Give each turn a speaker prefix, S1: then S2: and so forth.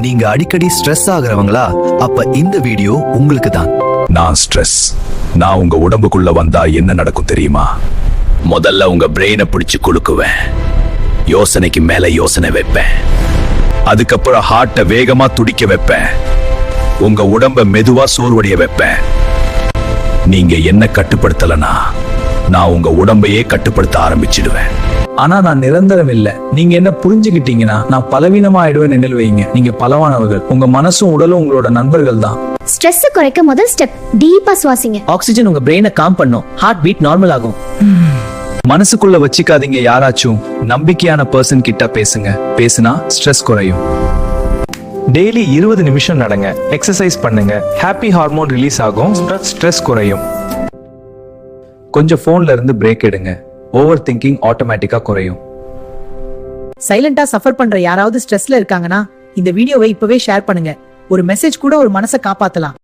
S1: நீங்க அடிக்கடி ஸ்ட்ரெஸ் ஆகுறவங்களா? அப்ப இந்த வீடியோ உங்களுக்கு தான்.
S2: நான் ஸ்ட்ரெஸ். நான் உங்க உடம்புக்குள்ள வந்தா என்ன நடக்கும் தெரியுமா? முதல்ல உங்க பிரெயினை பிடிச்சு குலுக்குவேன். யோசனைக்கு மேல யோசனை வைப்பேன். அதுக்கப்புறம் ஹார்ட்டை வேகமா துடிக்க வைப்பேன். உங்க உடம்ப மெதுவா சோர்வடைய வைப்பேன். நீங்க என்ன கட்டுப்படுத்தலனா நான் உங்க உடம்பையே கட்டுப்படுத்த ஆரம்பிச்சிடுவேன்.
S3: ஆனா நான் நிரந்தரம் இல்ல. நீங்க என்ன புரிஞ்சுக்கிட்டீங்கன்னா நான் பலவீனமா ஆயிடுவேன். நினைவு வைங்க, நீங்க பலவானவர்கள். உங்க மனசும் உடலும் உங்களோட நண்பர்கள் தான்.
S4: ஸ்ட்ரெஸ் குறைக்க முதல் ஸ்டெப் டீப்பா சுவாசிங்க.
S5: ஆக்சிஜன் உங்க பிரெயினை காம் பண்ணும். ஹார்ட் பீட் நார்மல் ஆகும்.
S3: மனசுக்குள்ள வச்சுக்காதீங்க. யாராச்சும் நம்பிக்கையான பர்சன் கிட்ட பேசுங்க. பேசுனா ஸ்ட்ரெஸ் குறையும். டெய்லி 20 நிமிஷம் நடங்க. எக்ஸசைஸ் பண்ணுங்க. ஹாப்பி ஹார்மோன் ரிலீஸ் ஆகும். ஸ்ட்ரெஸ் குறையும். கொஞ்சம் போன்ல இருந்து பிரேக் எடுங்க. ஓவர் திங்கிங் ஆட்டோமேட்டிக்கா குறையும்.
S6: சைலண்டா சஃபர் பண்ற யாராவது ஸ்ட்ரெஸ்ல இருக்காங்கன்னா இந்த வீடியோவை இப்பவே ஷேர் பண்ணுங்க. ஒரு மெசேஜ் கூட ஒரு மனசை காப்பாத்தலாம்.